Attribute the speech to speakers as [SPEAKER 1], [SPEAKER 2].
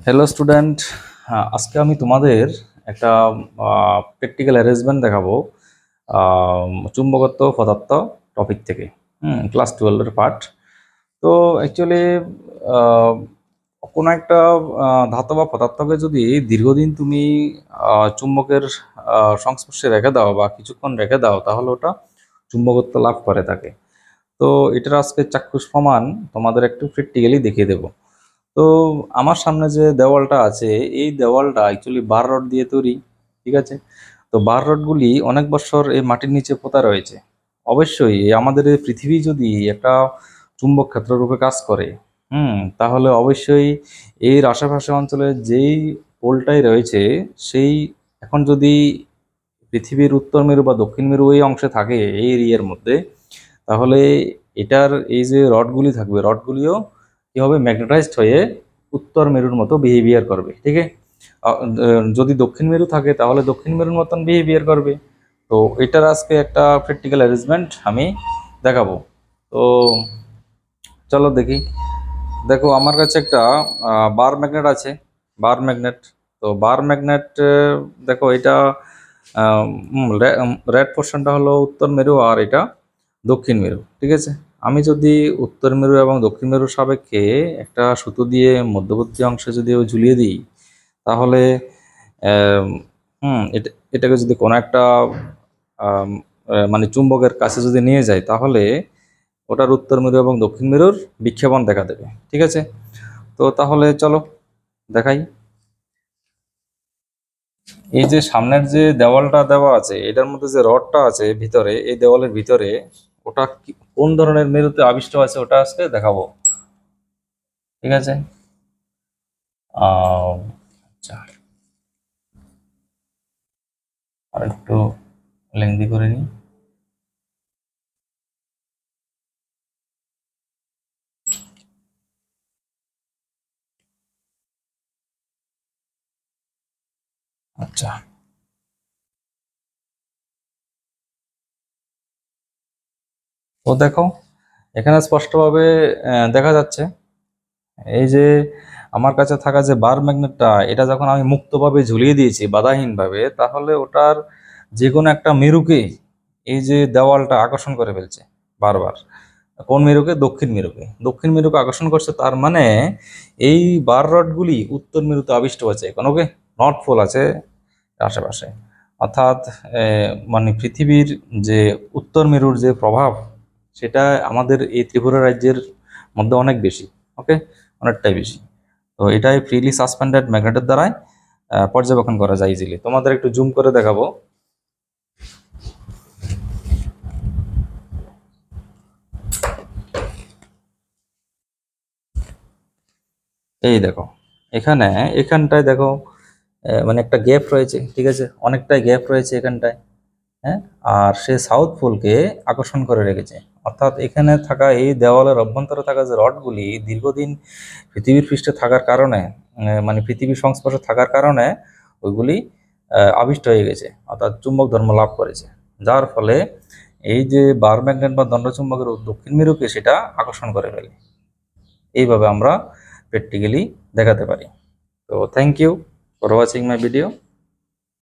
[SPEAKER 1] Hello student. আজকে আমি তোমাদের একটা প্র্যাকটিক্যাল অ্যারেঞ্জমেন্ট দেখাবো চুম্বকত্ব পদার্থ টপিক থেকে। ক্লাস 12-এর পার্ট। তো অ্যাকচুয়ালি কোনো একটা ধাতু বা পদার্থকে যদি দীর্ঘদিন তুমি চুম্বকের সংস্পর্শে রেখে দাও বা কিছুক্ষণ রেখে দাও, তাহলে ওটা চুম্বকত্ব লাভ করে থাকে। তো এটার আজকে চাক্ষুষ প্রমাণ তোমাদের একটু প্র্যাকটিক্যালি দেখিয়ে দেবো। তো আমার সামনে যে দেওয়ালটা আছে, এই দেওয়ালটা অ্যাকচুয়ালি বার রড দিয়ে তৈরি, ঠিক আছে? তো বার রডগুলি অনেক বছর এই মাটির নিচে পোতা রয়েছে। অবশ্যই আমাদের এই পৃথিবী যদি একটা চুম্বক ক্ষেত্র রূপে কাজ করে, তাহলে অবশ্যই এর আশেপাশে অঞ্চলে যেই পোলটাই রয়েছে, সেই এখন যদি পৃথিবীর উত্তর মেরু বা দক্ষিণ মেরু এই অংশে থাকে এই এরিয়ার মধ্যে, তাহলে এটার এই যে রডগুলি থাকবে, রডগুলিও কি হবে, ম্যাগনেটাইজড হয়ে উত্তর মেরুর মতো বিহেভিয়ার করবে, ঠিক আছে? যদি দক্ষিণ মেরু থাকে তাহলে দক্ষিণ মেরুর মতন বিহেভিয়ার করবে। তো এটার আজকে একটা প্র্যাকটিক্যাল অ্যারেঞ্জমেন্ট আমি দেখাবো। তো চলো দেখি। দেখো, আমার কাছে একটা বার ম্যাগনেট আছে, বার ম্যাগনেট। তো বার ম্যাগনেট, দেখো এটা রেড পোর্শনটা হলো উত্তর মেরু আর এটা দক্ষিণ মেরু, ঠিক আছে? আমি যদি উত্তর মেরু এবং দক্ষিণ মেরুর সাপেক্ষে একটা সুতো দিয়ে মধ্যবর্তী অংশে যদি ঝুলিয়ে দিই, তাহলে আম, এটাকে যদি কোনো একটা আম, মানে চুম্বকের কাছে যদি নিয়ে যায়, তাহলে ওটার উত্তর মেরু এবং দক্ষিণ মেরুর বিক্ষেপণ দেখা দেবে, ঠিক আছে? তো তাহলে চলো দেখাই। এই যে সামনের যে দেওয়ালটা দেওয়া আছে, এটার মধ্যে যে রডটা আছে ভিতরে, এই দেওয়ালের ভিতরে, ওটা কোন ধরনের মেরুতে আবিষ্ট আছে ওটা আজকে দেখাবো, ঠিক আছে? আচ্ছা, আর একটু লেংদি করে নিই। আচ্ছা, তো দেখো, এখানে স্পষ্টভাবে দেখা যাচ্ছে এই যে আমার কাছে থাকা যে বার ম্যাগনেটটা, এটা যখন আমি মুক্তভাবে ঝুলিয়ে দিয়েছি বাধাহীনভাবে, তাহলে ওটার যে কোনো একটা মেরুকে এই যে দেওয়ালটা আকর্ষণ করে ফেলছে বারবার। কোন মেরুকে? দক্ষিণ মেরুকে। দক্ষিণ মেরুকে আকর্ষণ করছে, তার মানে এই বার রডগুলি উত্তর মেরুতে আবিষ্ট হয়েছে, কোনো ওকে নর্থ পোল আছে আশেপাশে। অর্থাৎ মানে পৃথিবীর যে উত্তর মেরুর যে প্রভাব, সেটা আমাদের এই ত্রিপুরা রাজ্যের মধ্যে অনেক বেশি, ওকে, অনেকটাই বেশি। তো এটাই ফ্রিলি সাসপেন্ডেড ম্যাগনেটের দ্বারাই পর্যবেক্ষণ করা যায় ইজিলি। তোমাদের একটু জুম করে দেখাবো। এই দেখো, এখানটায় দেখো, মানে একটা গ্যাপ রয়েছে, ঠিক আছে? অনেকটাই গ্যাপ রয়েছে এখানটায়। হ্যাঁ, আর সে সাউথ পোলকে আকর্ষণ করে রেখেছে। অর্থাৎ এখানে থাকা এই দেওয়ালের অভ্যন্তরে থাকা যে রডগুলি দীর্ঘদিন পৃথিবীর পৃষ্ঠে থাকার কারণে, মানে পৃথিবীর সংস্পর্শে থাকার কারণে ওইগুলি আবিষ্ট হয়ে গেছে, অর্থাৎ চুম্বক ধর্ম লাভ করেছে। যার ফলে এই যে বার ম্যাগনেট বা দণ্ডচুম্বকের দক্ষিণ মেরুকে সেটা আকর্ষণ করে ফেলে। এইভাবে আমরা প্র্যাকটিক্যালি দেখাতে পারি। তো thank you for watching my video.